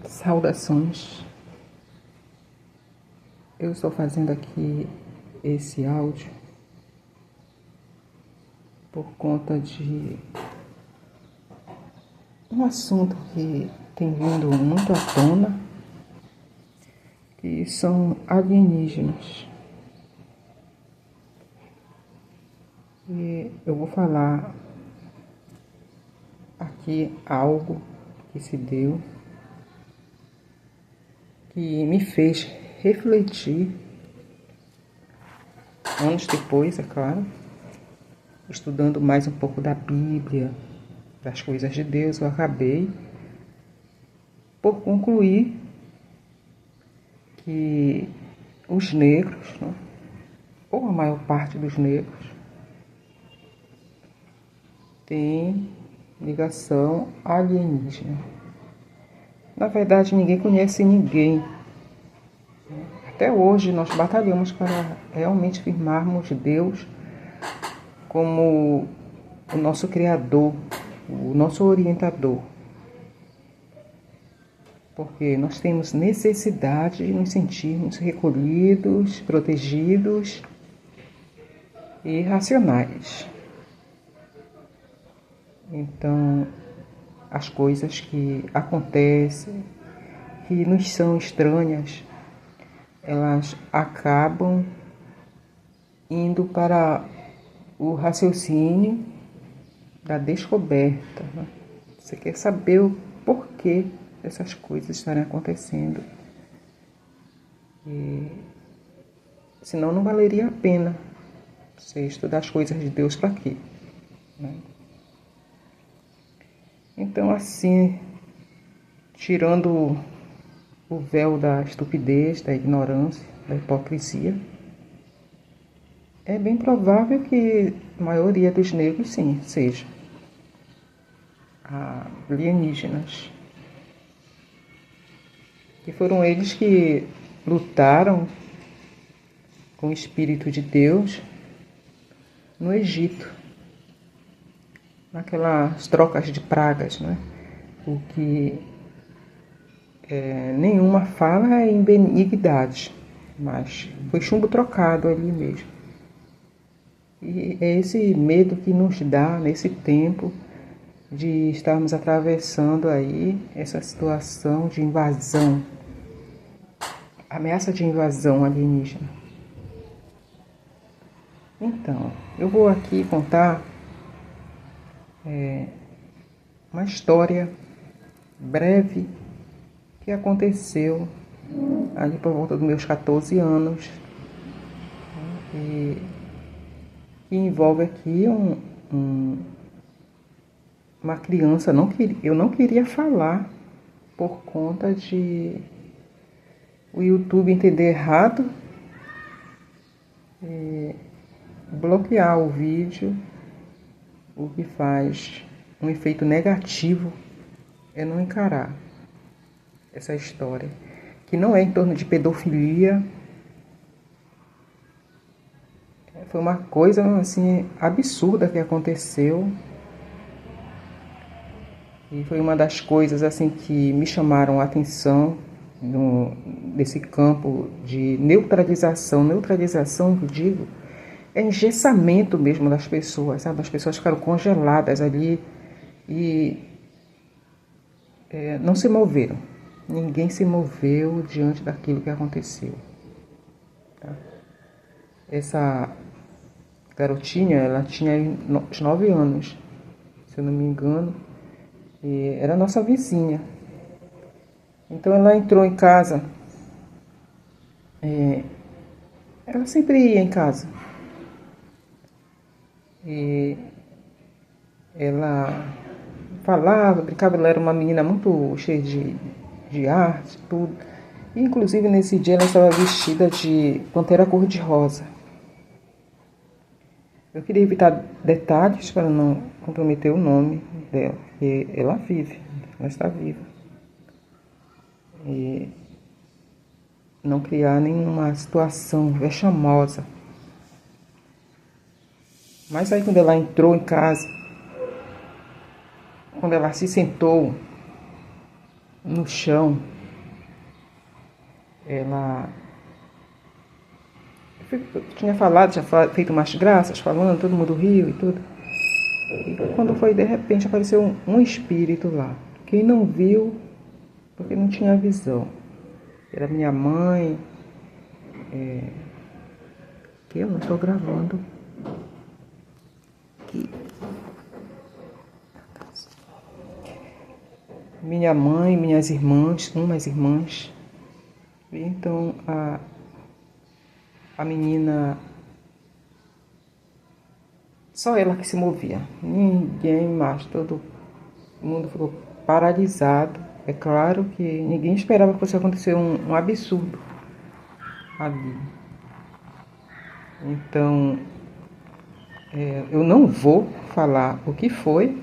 Saudações. Eu estou fazendo aqui esse áudio por conta de um assunto que tem vindo muito à tona, que são alienígenas. E eu vou falar aqui algo que se deu, que me fez refletir, anos depois, é claro, estudando mais um pouco da Bíblia, das coisas de Deus, eu acabei por concluir que os negros, né, ou a maior parte dos negros, tem ligação alienígena. Na verdade, ninguém conhece ninguém. Até hoje, nós batalhamos para realmente firmarmos Deus como o nosso Criador, o nosso orientador. Porque nós temos necessidade de nos sentirmos recolhidos, protegidos e racionais. Então, as coisas que acontecem, que nos são estranhas, elas acabam indo para o raciocínio da descoberta, né? Você quer saber o porquê dessas coisas estarem acontecendo. E senão não valeria a pena você estudar as coisas de Deus para quê, né? Então, assim, tirando o véu da estupidez, da ignorância, da hipocrisia, é bem provável que a maioria dos negros, sim, seja alienígenas. E foram eles que lutaram com o Espírito de Deus no Egito, naquelas trocas de pragas, né? O que nenhuma fala é em benignidade, mas foi chumbo trocado ali mesmo. E é esse medo que nos dá nesse tempo de estarmos atravessando aí essa situação de invasão, ameaça de invasão alienígena. Então, eu vou aqui contar uma história breve que aconteceu ali por volta dos meus 14 anos, e que envolve aqui uma criança. Eu não queria falar por conta de o YouTube entender errado e bloquear o vídeo. O que faz um efeito negativo é não encarar essa história, que não é em torno de pedofilia. Foi uma coisa assim absurda que aconteceu, e foi uma das coisas assim que me chamaram a atenção desse campo de neutralização, que eu digo, é engessamento mesmo das pessoas, sabe? As pessoas ficaram congeladas ali e não se moveram. Ninguém se moveu diante daquilo que aconteceu, tá? Essa garotinha, ela tinha uns 9 anos, se eu não me engano, e era nossa vizinha. Então ela entrou em casa, ela sempre ia em casa, e ela falava, brincava. Ela era uma menina muito cheia de arte, tudo. E, inclusive, nesse dia ela estava vestida de pantera cor-de-rosa. Eu queria evitar detalhes para não comprometer o nome dela, porque ela vive, ela está viva. E não criar nenhuma situação vexamosa. Mas aí, quando ela entrou em casa, quando ela se sentou no chão, ela tinha falado, feito umas graças, falando, todo mundo riu e tudo. E quando foi, de repente, apareceu um espírito lá. Quem não viu, porque não tinha visão. Era minha mãe, que eu não estou gravando. Aqui. Minha mãe, minhas irmãs, umas irmãs. E então a menina, só ela que se movia, ninguém mais, todo mundo ficou paralisado. É claro que ninguém esperava que fosse acontecer um absurdo ali. Então, eu não vou falar o que foi,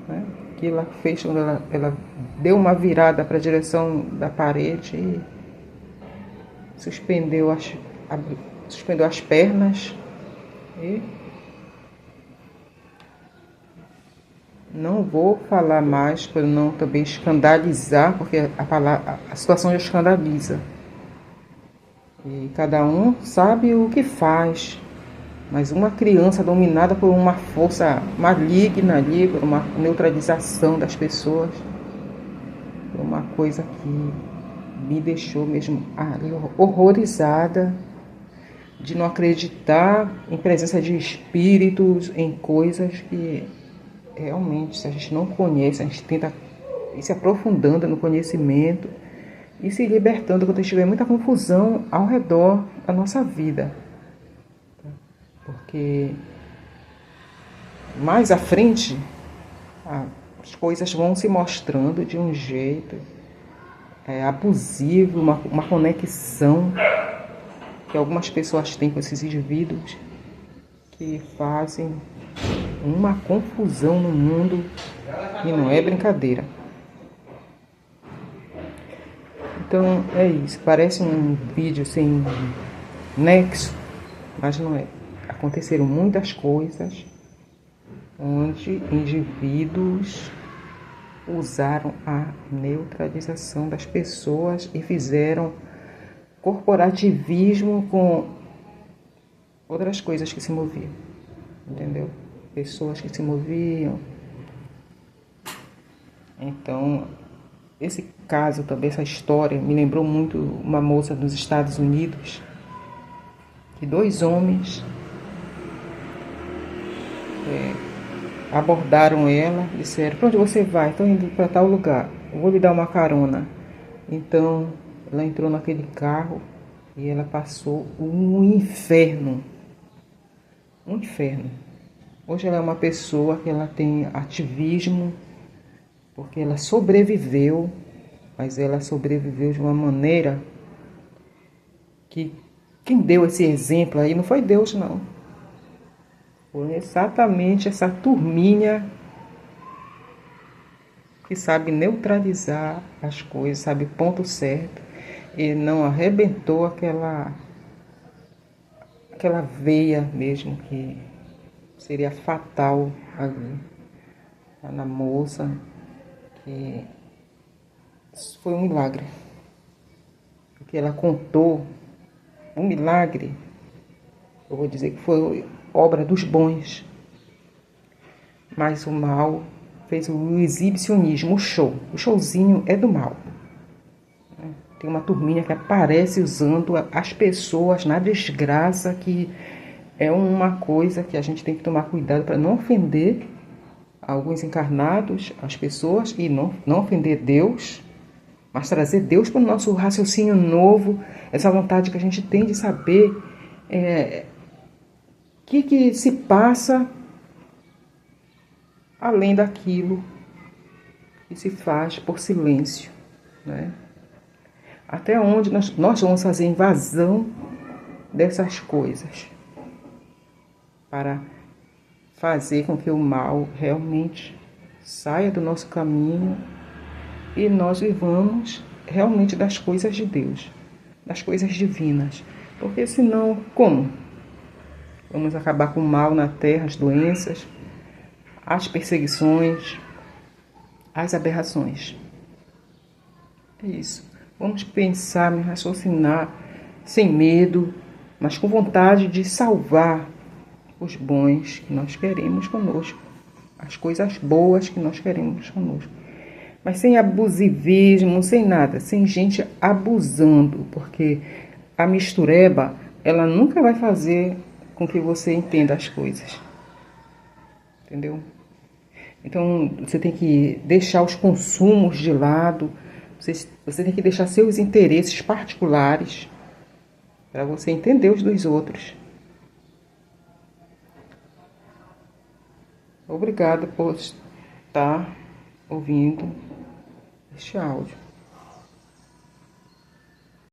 né, que ela fez quando ela deu uma virada para a direção da parede e suspendeu as pernas e não vou falar mais para não também escandalizar, porque a situação já escandaliza. E cada um sabe o que faz, mas uma criança dominada por uma força maligna ali, por uma neutralização das pessoas, por uma coisa que me deixou mesmo horrorizada, de não acreditar em presença de espíritos, em coisas que realmente, se a gente não conhece, a gente tenta ir se aprofundando no conhecimento e se libertando quando tiver muita confusão ao redor da nossa vida. Porque mais à frente as coisas vão se mostrando de um jeito abusivo, uma conexão que algumas pessoas têm com esses indivíduos que fazem uma confusão no mundo e não é brincadeira. Então é isso, parece um vídeo sem nexo, mas não é. Aconteceram muitas coisas onde indivíduos usaram a neutralização das pessoas e fizeram corporativismo com outras coisas que se moviam, entendeu? Pessoas que se moviam. Então, esse caso também, essa história, me lembrou muito uma moça dos Estados Unidos, que 2 homens abordaram ela, disseram: "Para onde você vai?" "Estou indo para tal lugar, vou lhe dar uma carona." Então, ela entrou naquele carro e ela passou um inferno. Um inferno. Hoje ela é uma pessoa que ela tem ativismo, porque ela sobreviveu, mas ela sobreviveu de uma maneira que quem deu esse exemplo aí não foi Deus, não. Foi exatamente essa turminha que sabe neutralizar as coisas, sabe o ponto certo, e não arrebentou aquela veia mesmo que seria fatal ali na moça, que foi um milagre. Porque ela contou um milagre, eu vou dizer que foi obra dos bons, mas o mal fez o exibicionismo, o showzinho é do mal. Tem uma turminha que aparece usando as pessoas na desgraça, que é uma coisa que a gente tem que tomar cuidado para não ofender alguns encarnados, as pessoas, e não ofender Deus, mas trazer Deus para o nosso raciocínio novo, essa vontade que a gente tem de saber o que se passa além daquilo que se faz por silêncio, né? Até onde nós vamos fazer invasão dessas coisas para fazer com que o mal realmente saia do nosso caminho e nós vivamos realmente das coisas de Deus, das coisas divinas. Porque senão, como? Vamos acabar com o mal na terra, as doenças, as perseguições, as aberrações. É isso. Vamos pensar, raciocinar, sem medo, mas com vontade de salvar os bons que nós queremos conosco, as coisas boas que nós queremos conosco. Mas sem abusivismo, sem nada, sem gente abusando, porque a mistureba, ela nunca vai fazer com que você entenda as coisas. Entendeu? Então, você tem que deixar os consumos de lado, você tem que deixar seus interesses particulares para você entender os dos outros. Obrigada por estar ouvindo este áudio.